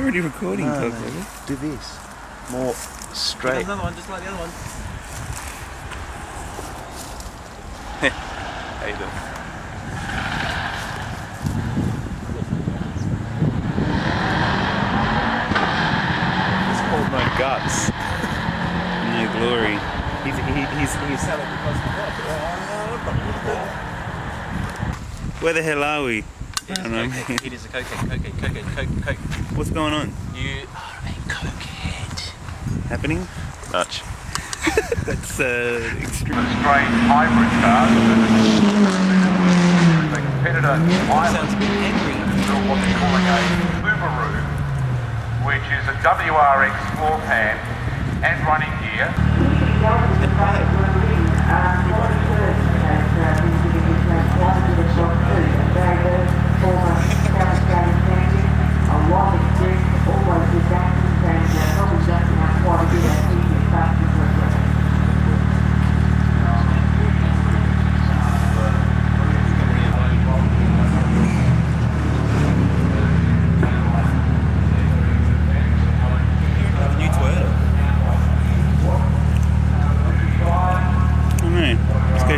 already recording, no, Doug. no. Do this. More straight. Another one, just like the other one. How you doing? It's called No Guts. No glory. He's Where the hell are we? I don't know. It is a cocaine. What's going on? You are a cokehead. Happening? much. That's extreme. Strange hybrid cars. The competitor Sounds a bit angry. built what they're calling a Subaru, which is a WRX floor pan and running gear.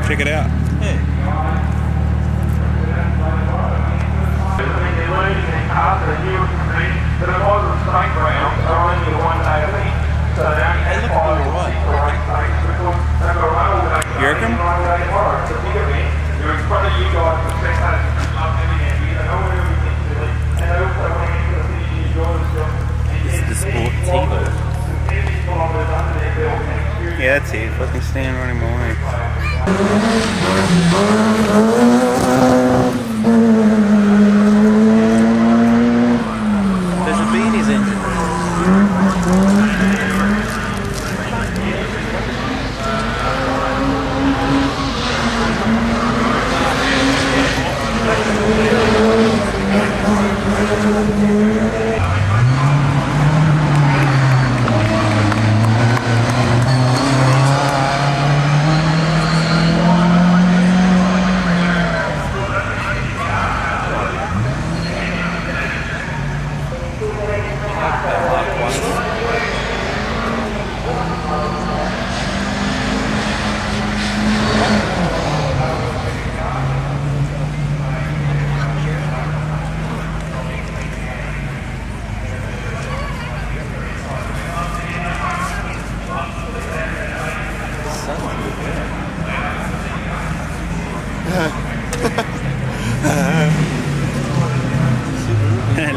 Check it out. You reckon? This is the Sport Tivo. Yeah, that's it. Fucking stand running my way. There's a bee in his engine.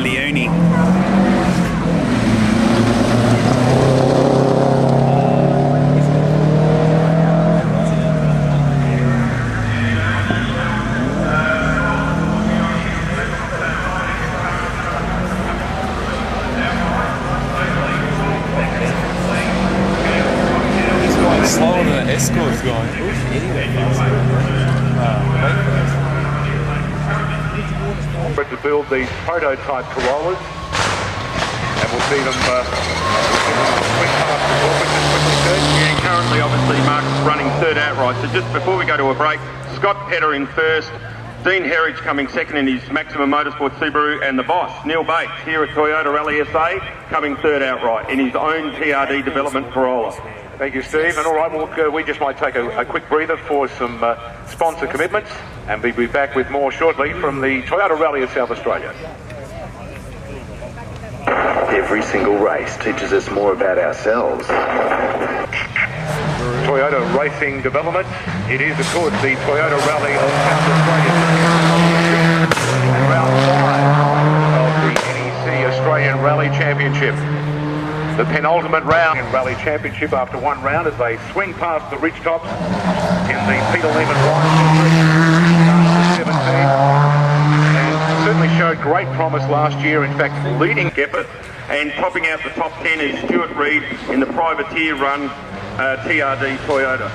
Leone. He's going slower than the Escort's going. To build these prototype Corollas, and we'll see them swing past the corporate just quickly, Kurt. Yeah, currently obviously Mark's running third outright, so just before we go to a break, Scott Petter in first, Dean Herridge coming second in his Maximum Motorsport Subaru, and the boss, Neil Bates, here at Toyota Rally SA, coming third outright in his own TRD development Corolla. Thank you, Steve. And all right, well, we just might take a quick breather for some sponsor commitments, and we'll be back with more shortly from the Toyota Rally of South Australia. Every single race teaches us more about ourselves. Toyota Racing Development. It is, of course, the Toyota Rally of South Australia. Round 5 of the NEC Australian Rally Championship. The penultimate round in Rally Championship after one round as they swing past the ridgetops in the Peter Lehman Ryan 17, and certainly showed great promise last year, in fact leading Geppert, and topping out the top 10 is Stuart Reid in the privateer run TRD Toyota.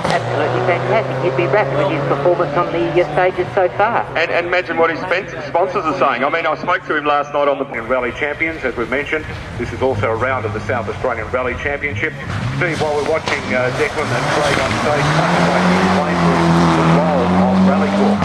Absolutely fantastic. He'd be rapid with his performance on the stages so far. And imagine what his sponsors are saying. I mean, I spoke to him last night on the Rally Champions, as we've mentioned. This is also a round of the South Australian Rally Championship. Steve, while we're watching Declan and Craig on stage, Rally Corp?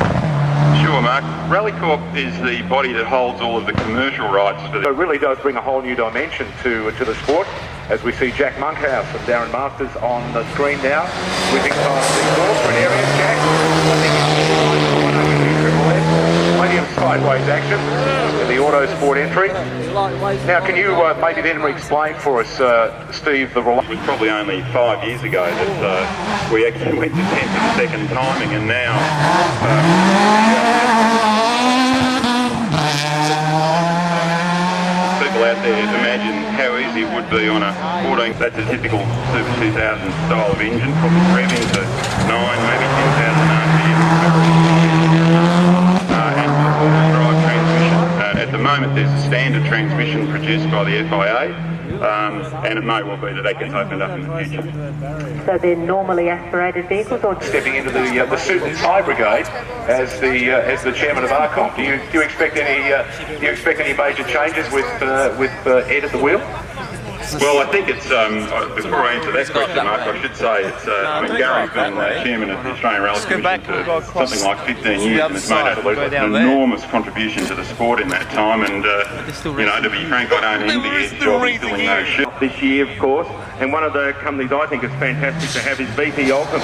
Sure, Mark. Rally Corp is the body that holds all of the commercial rights for So it really does bring a whole new dimension to the sport, as we see Jack Monkhouse and Darren Masters on the screen now, whipping past the corporate areas. Jack, I think plenty of sideways action in the auto sport entry. Now, can you maybe then explain for us, Steve, the It was probably only 5 years ago that we actually went to 10th and second timing, and now people out there imagine how easy it would be on a 14. That's a typical Super 2000 style of engine, probably revving to 9, maybe 10,000 and performance drive transmission. At the moment, there's a standard transmission produced by the FIA. And it may well be that gets opened up in the future. So they're normally aspirated vehicles, or stepping into the suit and tie brigade as the chairman of ARCOM? Do you expect any major changes with Ed at the wheel? Well, I think it's, before I answer that question, Mark, I should say it's, Gary's been chairman of the Australian Rally Commission for something like 15 years and has made an enormous contribution to the sport in that time, and, to be frank, I don't envy his job. He's filling no shit. This year, of course, and one of the companies I think is fantastic to have is BP Ultimate.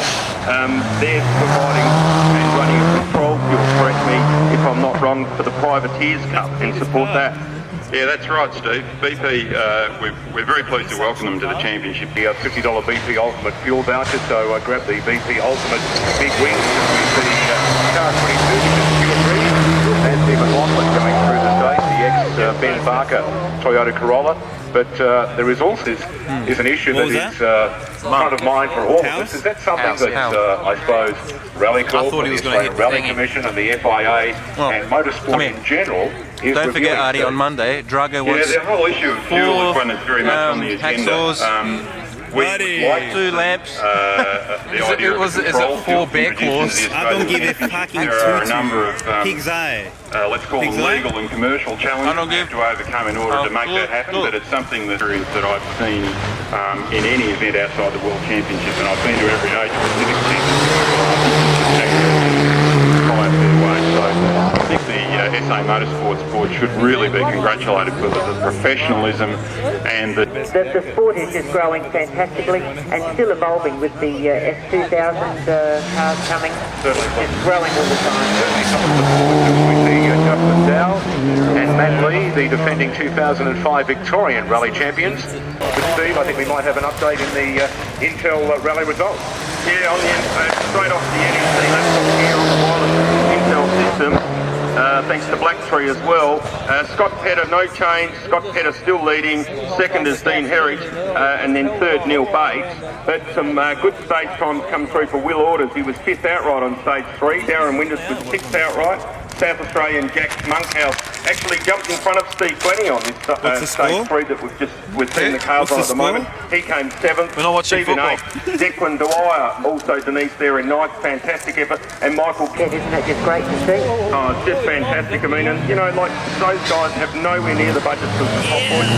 They're providing and running a control fuel, correct me if I'm not wrong, for the Privateers Cup, and support that. Yeah, that's right, Steve. BP, we're very pleased to welcome them to the championship. The $50 BP Ultimate fuel voucher, so grab the BP Ultimate big wings as we see car 22, which is fuel free, and the McLaughlin going through the state, the ex-Ben Barker Toyota Corolla. But there is also is an issue that is front of mind for all of us. Is that something that I suppose Rally Corp, the Australian Rally Commission, and the FIA and motorsport in general is Don't forget, reviewing? Artie, on Monday, Drago wants the whole issue of fuel is one that's very much on the agenda. hacksaws, We like 2 lamps. the idea of Is it 4 bear claws? I don't give a fucking There are a toot. number of Pig's eye. let's call them legal and commercial challenges we have to overcome in order to make that happen, but it's something that I've seen in any event outside the World Championship, and I've been to every Asia Pacific championship. So I think the SA Motorsports Board should really be congratulated for the professionalism and the sport is just growing fantastically and still evolving with the S2000 cars coming. It's growing all the time. Certainly something to look forward to. We see Justin Dow and Matt Lee, the defending 2005 Victorian Rally champions. But Steve, I think we might have an update in the Intel Rally results. Yeah, on the straight off the NEC laptop here on the wireless Intel system, thanks to Black Tree as well. Scott Petter, no change. Scott Petter still leading. Second is Dean Herridge, and then third Neil Bates. But some good stage times come through for Will Orders. He was 5th outright on stage 3. Darren Windus was 6th outright. South Australian Jack Monkhouse actually jumped in front of Steve Glennie on this stage 3 that we're seeing the cars on at the moment. He came 7th. We're not watching Steve in football. 8th. Declan Dwyer, also Denise there in 9th. Fantastic effort. And Michael Isn't that just great to see? Oh, it's just fantastic. I mean, and like those guys have nowhere near the budgets of the top boys.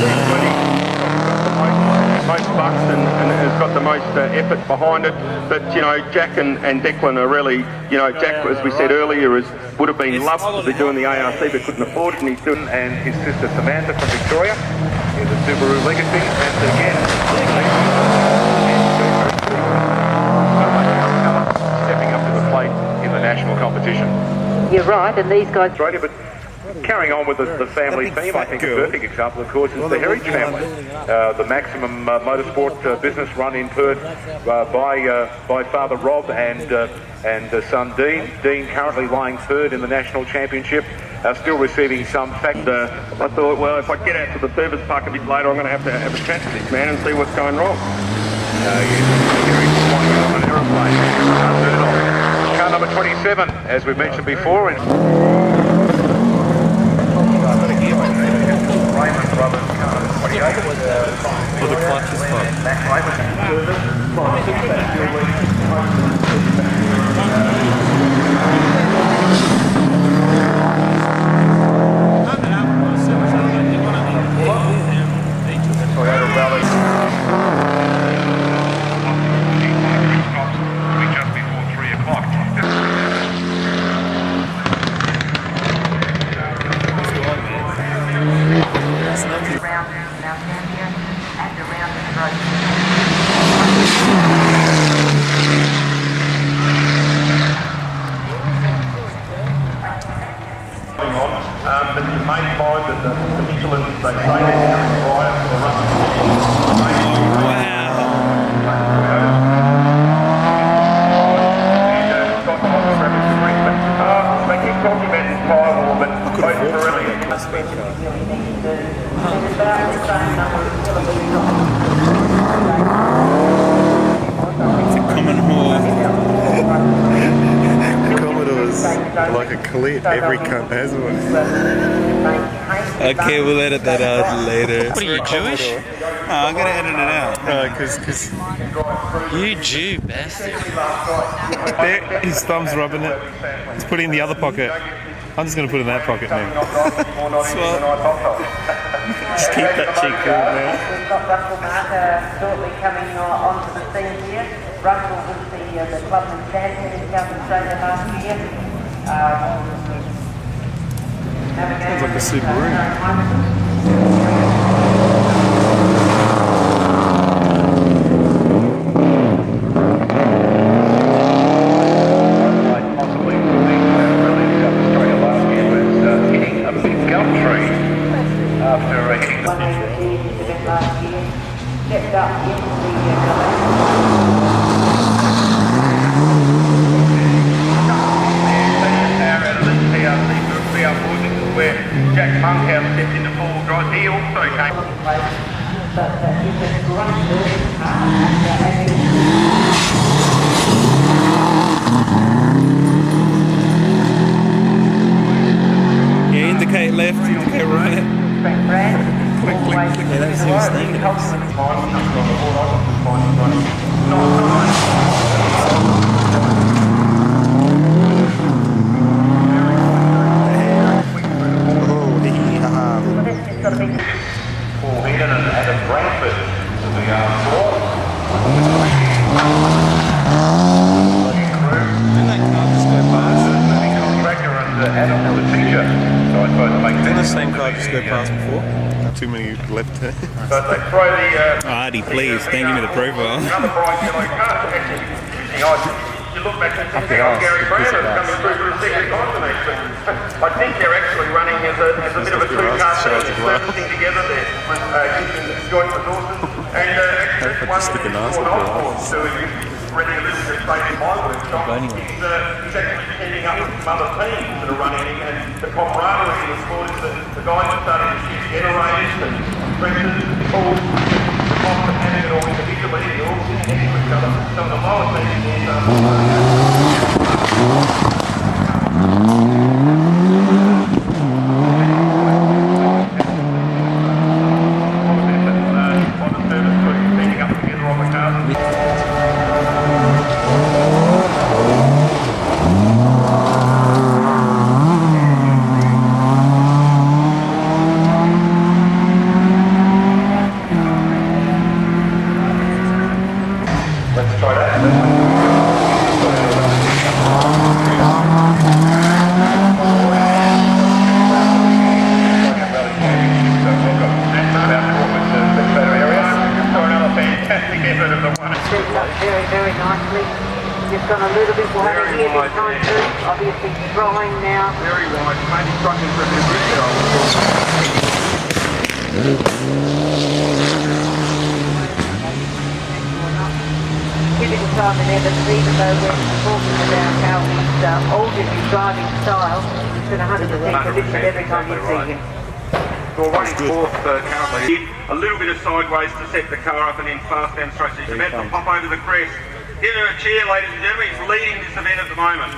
Most bucks and has got the most effort behind it. But Jack and Declan are really, Jack, as we said earlier, would have been loved to be doing the ARC but couldn't afford it, and he's doing. And his sister Samantha from Victoria in the Subaru Legacy, and again stepping up to the plate in the national competition. You're right, and these guys... Australia, but carrying on with the family theme, I think a perfect example, of course, is the Herridge family. The Maximum Motorsport business run in Perth by Father Rob and son Dean. Dean currently lying third in the national championship, still receiving some fact. I thought, well, if I get out to the service park a bit later, I'm going to have a chat to this man and see what's going wrong. Herridge flying out on an aeroplane. Car number 27, as we mentioned before. Raymond Brothers car 28. For the clutch is Toyota Rally. Just before 3 o'clock. But you may find that the Michelin, they say they're very bright for the run. They keep talking about this firewall, but both Pirelli and It's a common hall. Commodore's like a clit. Every cunt has one. Okay, we'll edit that out later. What are you, Jewish? Oh, I'm gonna edit it out. Because You Jew bastard. his thumb's rubbing it. He's putting it in the other pocket. I'm just going to put it in that pocket now. Just keep that cheek cool now. We've got Russell Marker shortly coming onto the scene here. Russell was the clubman champion in South Australia last year. Sounds like a Subaru. Where Jack Monkhouse stepped into full drive. He also came. Yeah, indicate left, indicate right. Click, click, click. Yeah, that seems sneaking. Paul Eden and Adam Brantford to the floor. Didn't that car just go past? The contractor and Adam the teacher. So I suppose it makes Didn't the sense. same car just go past before? Too many left turns. So they throw the... Artie, please, thank you for the profile. Another bright yellow car. Actually, interesting. You look back and think Gary Brandon coming through for a second time tonight. I think they're actually running as a bit of a two-car servicing together there with using joint resources. And actually, one stick a nice doing little ready a little bit of state in my workshop. He's actually teaming up with some other teams that are running, and the camaraderie in the sport is that the guys are starting to shift generators and pressures and tools. The cost of having it all individually, they're all sitting next to each other. Some of the lowest engineers Let's try that. Very, very nicely. Just gone a little bit wider here this time too. Obviously drawing now. Very wide, maybe struck in for a bit of control. Typical Simon Evans, even though we're talking about how he's altered his driving style, he's been 100% convinced every time you see him. Well, running fourth currently. A little bit of sideways to set the car up and then fast down straight. So he's about to pop over the crest. Give him a cheer, ladies and gentlemen. He's leading this event at the moment.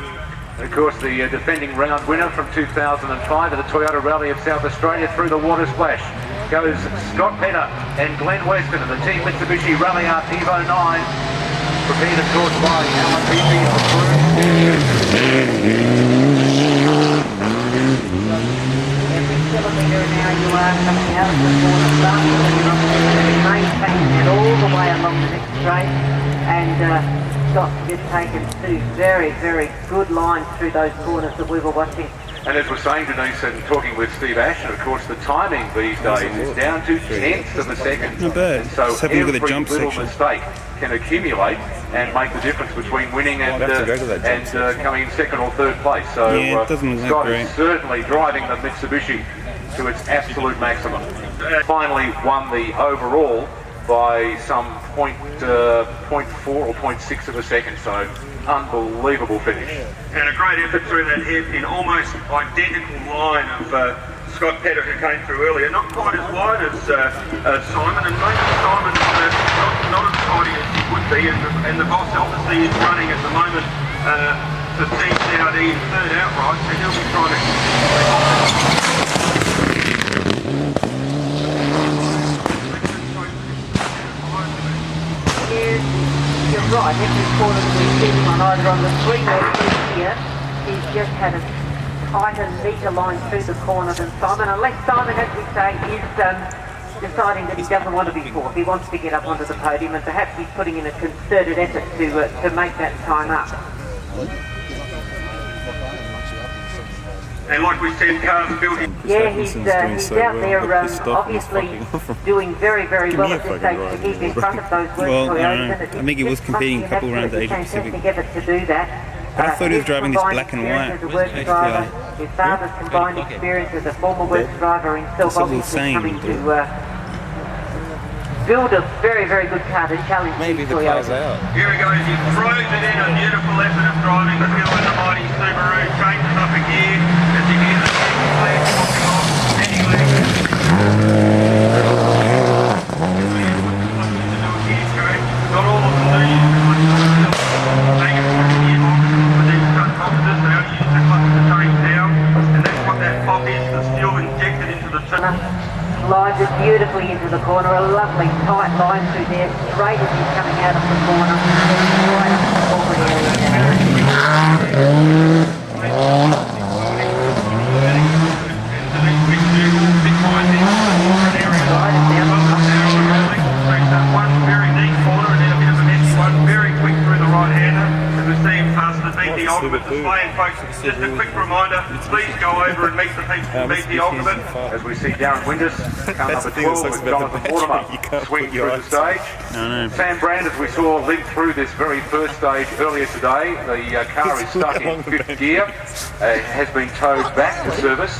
Of course, the defending round winner from 2005 of the Toyota Rally of South Australia through the water splash goes Scott Petter and Glenn Weston of the Team Mitsubishi Rally Art Evo 9. Prepared, of course, by Alan Beatty of the crew. Every kilometre now you are coming out of the corner start, and you're obviously maintaining it all the way along the next straight, and Scott's just taken two very, very good lines through those corners that we were watching. And as we're saying, Denise, and talking with Steve Ashton, of course, the timing these days is down to tenths of a second. Not bad. And so Just have a look every at the jump little section. mistake can accumulate and make the difference between winning and, I'd have to go to that coming in second or third place. So Yeah, it doesn't look Scott great. is certainly driving the Mitsubishi to its absolute maximum. Finally won the overall by some 0.4 or 0.6 of a second, so unbelievable finish. And a great effort through that hairpin, almost identical line of Scott Petter, who came through earlier, not quite as wide as Simon, and maybe Simon's not as tidy as he would be, and the boss obviously is running at the moment for Team Saudi in third outright, so he'll be trying to... You're right, every corner that we've seen him on either on the swing or here, he's just had a tighter, neater line through the corner than Simon, unless Simon, as we say, is deciding that he doesn't want to be fourth. He wants to get up onto the podium, and perhaps he's putting in a concerted effort to make that time up. And like we said, cars building. Yeah, he's out there obviously doing very, very well at this stage to keep in front of those work Well, I don't know. Toyotas. I think he was competing a couple rounds at Asia Pacific. To do that. But I thought he was driving this black and white HDR. His father's combined experience as a former works driver himself, That's all the obviously same, coming to build a very, very good car to challenge Maybe the Toyota. car's out. Here he goes, he throws it in, a beautiful effort of driving the hill in the mighty Subaru, changes up a gear as you hear the flag popping off. Anyway, not all of the leads, take it from the gearbox, but these front boxes, they only use the clutch to change down, and that's what that pop is, the steel injected into the Slides it beautifully into the corner, a lovely tight line through there, straight as he's coming out of the corner, right up the forward One very neat corner and then a bit of a messy one, very quick through the right-hander, as we see him pass the Meet the Ultimate display. And folks, just a quick reminder, please go over and meet the people Meet the Ultimate. As we see Darren Winters, car number 12 with Jonathan Mortimer, swing through the stage. Sam Brand, as we saw, limped through this very first stage earlier today. The car is stuck in fifth gear, has been towed back to service.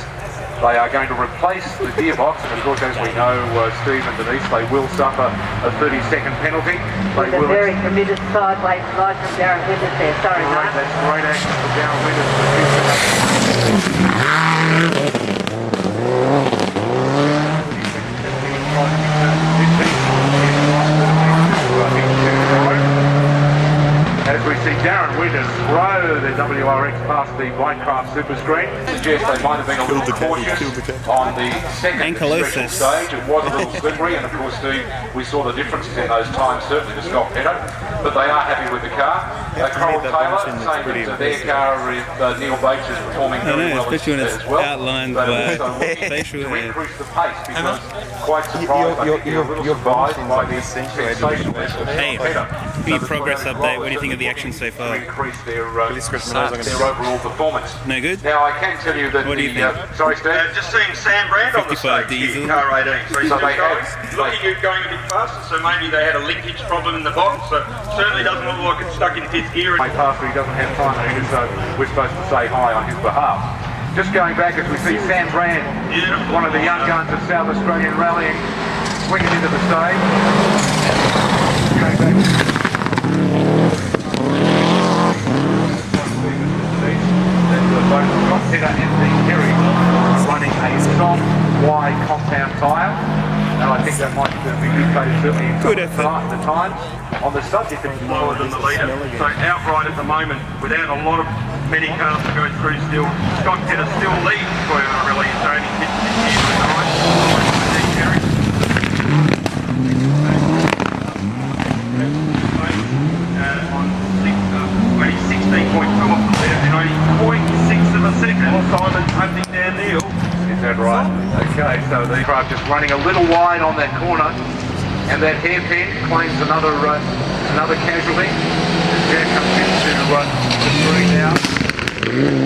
They are going to replace the gearbox, and of course, as we know, Steve and Denise, they will suffer a 30-second penalty. With a very committed sideways slide from Darren Winters there. Sorry, Mark. That's great action from Darren Winters. As we see Darren Winters throw the WRX past the Whitecraft Super Screen, suggest they might have been a little cautious on the second special stage. It was a little slippery, and of course, Steve, we saw the differences in those times, certainly to Scott Petter, but they are happy with the car. Coral Taylor saying that their car, Neil Bates, is performing very well especially when as it's well. outlined But by also looking facial to hair. increase the pace, because quite surprised, I think you're a little surprised by the sensationalness of Hey, Petter. the progress update, what do you think of the action so To far? increase their overall performance. No good? Now I can tell you that What do you think? sorry, Steve. Just seeing Sam Brand on the 55 stage diesel. here, car 18. So he's So still they going, have- looking at going a bit faster, so maybe they had a linkage problem in the box, so certainly doesn't look like it's stuck in fifth gear. My pastor, he doesn't have time to do, so we're supposed to say hi on his behalf. Just going back as we see Sam Brand, one of the young guns of South Australian rallying, swinging into the stage. Going back. Scott Petter and the Terry running a soft, wide compound tyre, and I think that might be indicated certainly in Good the times. On the subject of Lower than the leader. So outright at the moment, without a lot of many cars to go through still, Scott Petter still leads Toyota Rally. It's only 56 years only 16.2 off the leader and only 0.6 of a second. Simon hunting down Neil. Is that right? Okay, so the craft just running a little wide on that corner, and that hairpin claims another casualty. As Jack comes into the green now.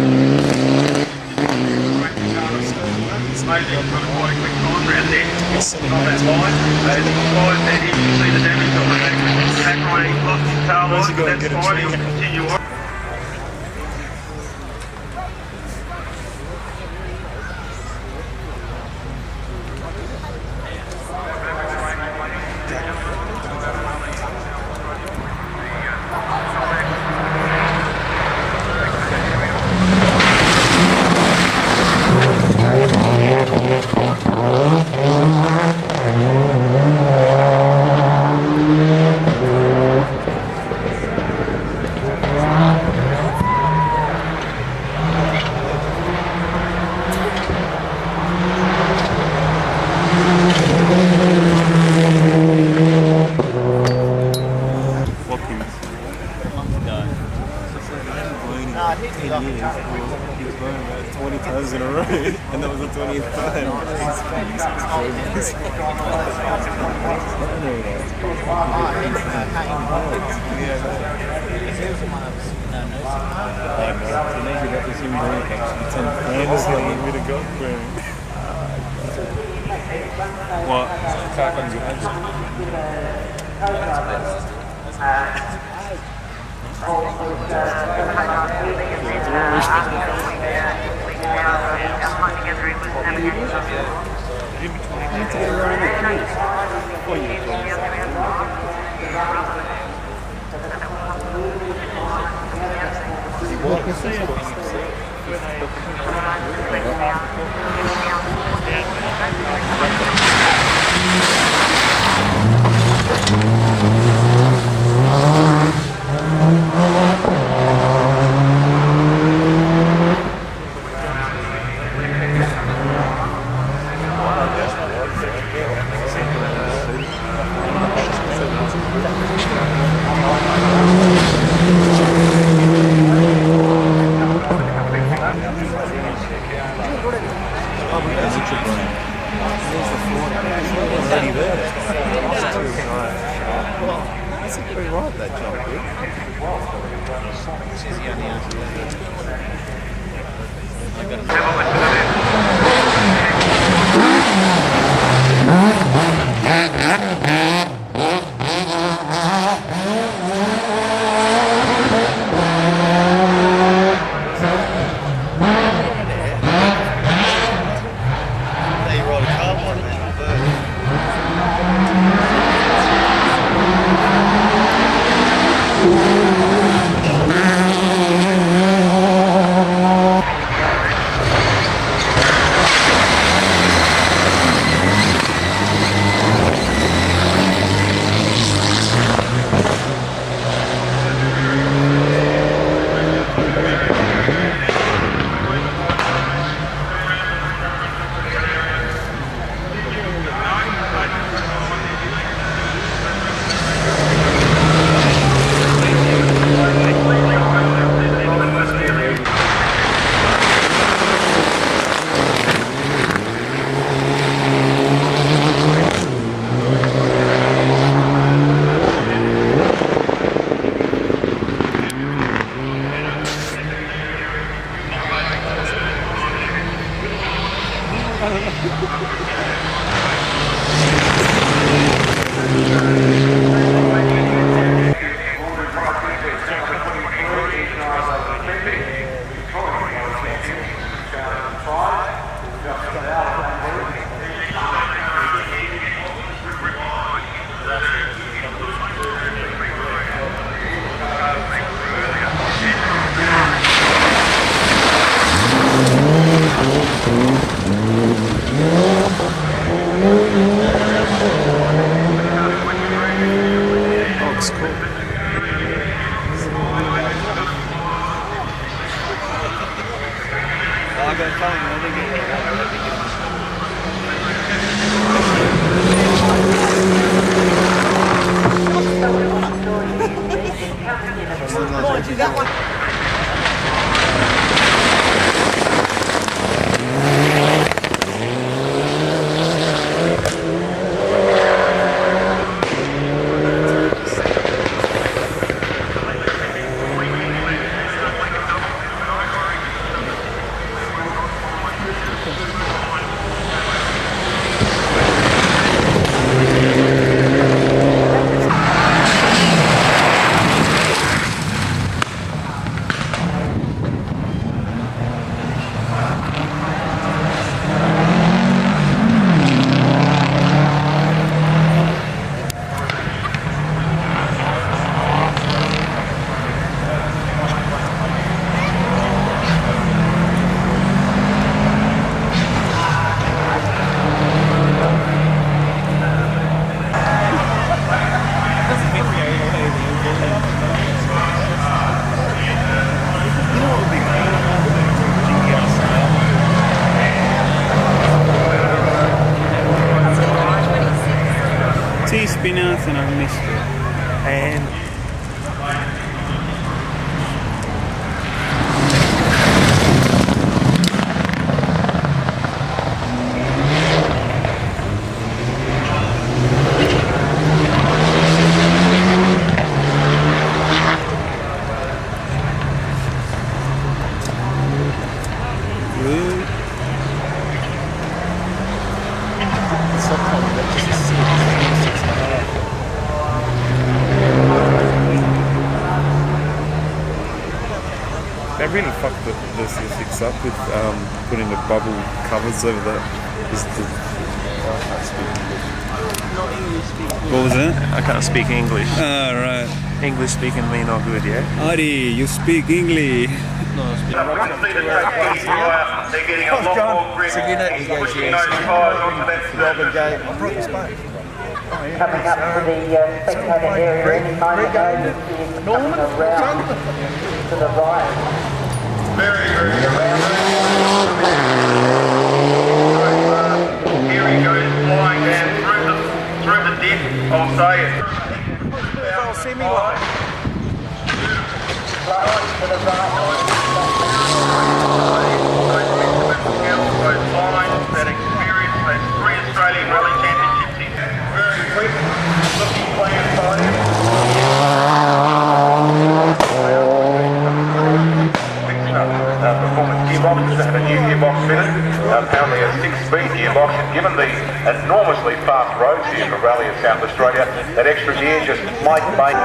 Amazing, got quite a quick time around there. Not that wide. As he flies there, you can see the damage on the back. Back right, he's lost his tail light, but that's fine, he'll continue on. In a row, and that was the 20th time. What? spinouts and I missed it. And Good. sometimes that's just a 6.5. They really fucked the six up with putting the bubble covers over that. What was that? I can't speak English. Ah, right. English speaking me not good, yeah? Adi, you speak English. They're getting a lot more grip, pushing those tyres onto that surface. Coming up to the spectator area any moment now, you see it coming around to the right. Very, very around. Here he goes flying down through the dip, I'll say it. Right to the right. Those lines, that experience, those 3 Australian Rally Championships, he's very quick, looking clean inside him. Performance gearbox, have a new gearbox fitted, apparently a 6-speed gearbox, and given the enormously fast roads here for Rally in South Australia, that extra gear just might make...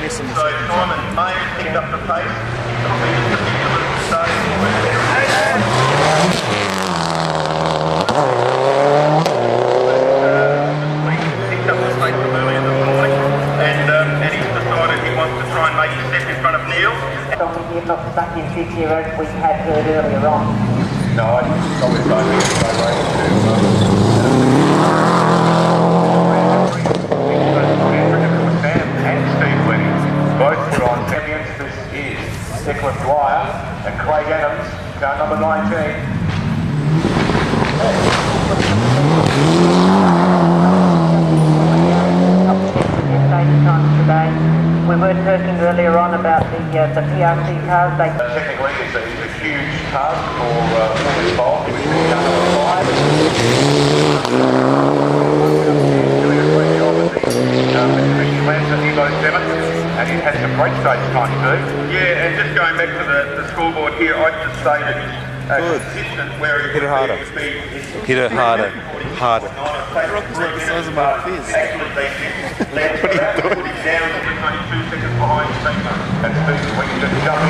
So Simon may have picked up the pace. Probably just a little starting picked up the pace from earlier this morning, and he's decided he wants to try and make a step in front of Neil. You're not stuck in 6-year-olds we had heard earlier on. No, I probably don't think it's no way both put on champions. This is Declan Dwyer and Craig Adams, car number 19. Today. We were talking earlier on about the PRC cars. Technically, it's a huge task for all involved. It was done on 5. Doing a great job at the Lancer Evo 7, and he had some great stage time too. Yeah, and just going back to the scoreboard here, I'd just say that he's consistent where he Hit it harder. Hit it harder. Harder. Excellent defense. What are you doing? Down to just only 2 seconds behind Steve. And Steve, we can just jump in.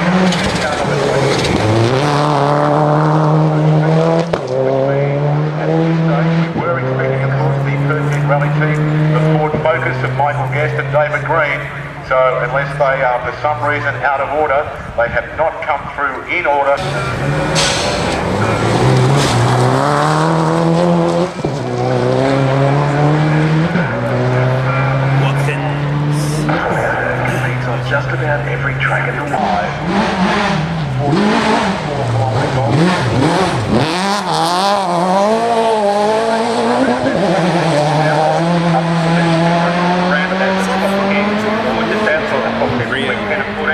We were expecting, of course, the Perth Rally team, the Ford Focus of Michael Guest and David Green. So unless they are for some reason out of order, they have not come through in order. On just about every track in the live. 4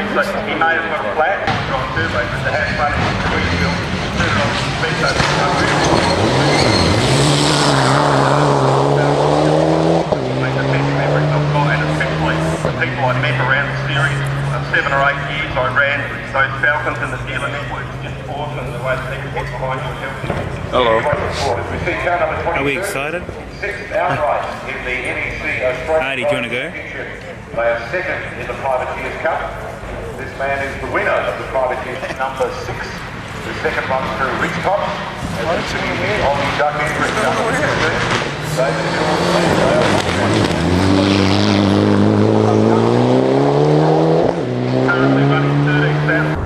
he may have got a flat, on turbo, but the hash running Greenville, turn on speed over the country. Make the best memories I've got, and especially the people I met around the series. 7 or 8 years I ran those Falcons in the dealer network. Just awesome the way people get behind you and help you. Hello. We see car number 22. Are we excited? 6th outright in the NEC Australia. Adi, do you want to go? They are 2nd in the Privateers Cup. This man is the winner of the Privateers number 6. The second run through Ridge Top. And the Aussie Duck Entry number 15. Currently running 13,000.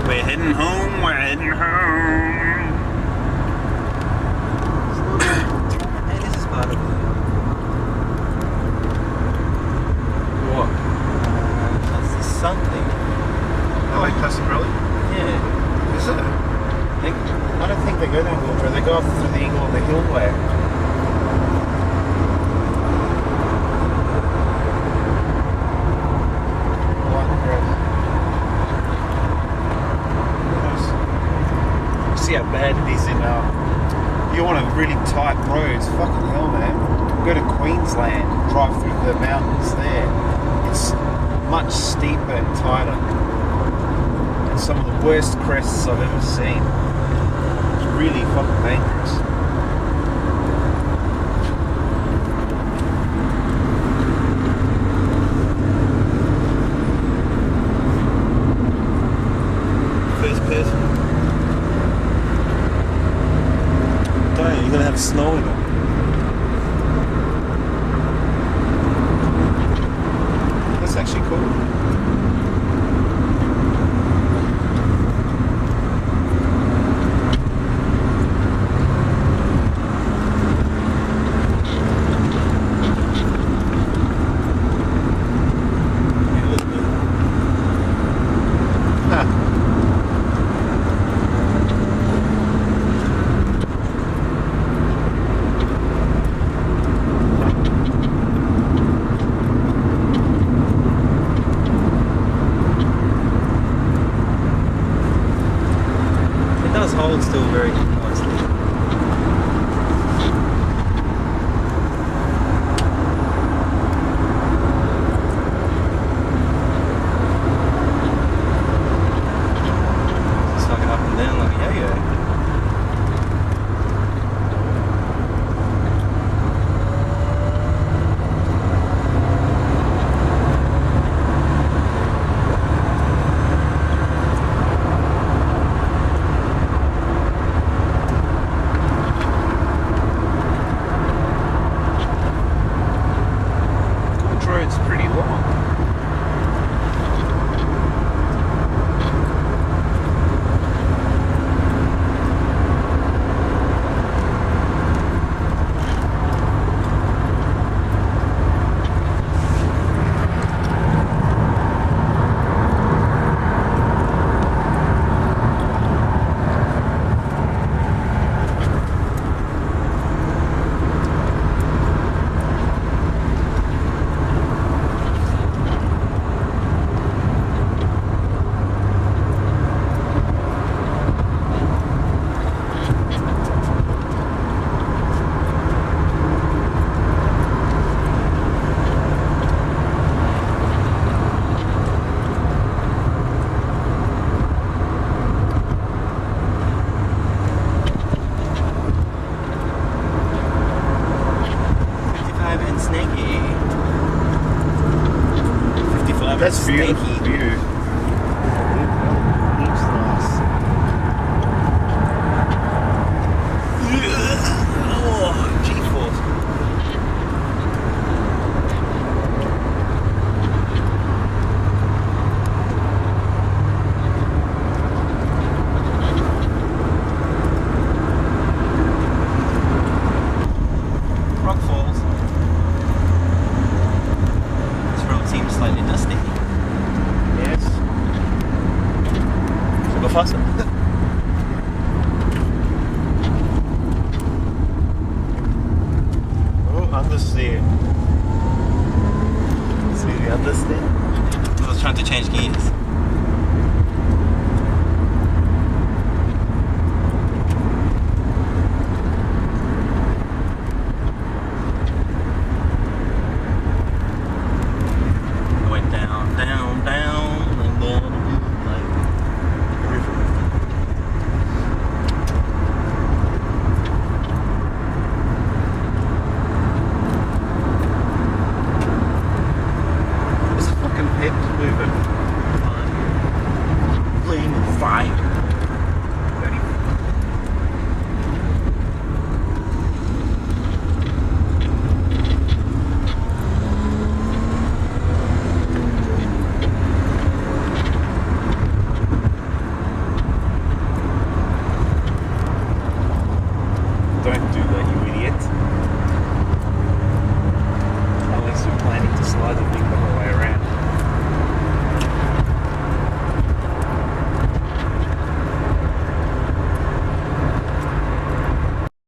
We're heading home, we're heading home. Hey, this is part of it. What? That's the sun thing. LA Classic Rally? Yeah. Is it? I don't think they go down Wilbur. They go off through the Eagle on the Hill way. See how bad it is in you're on a really tight roads. Fucking hell, man. Go to Queensland, drive through the mountains there. It's much steeper and tighter. And some of the worst crests I've ever seen. It's really fucking dangerous. First person. Don't, you're gonna have snow in it. That's actually cool. It does hold still very nicely. It's fucking up and down like a yo-yo. don't do that. You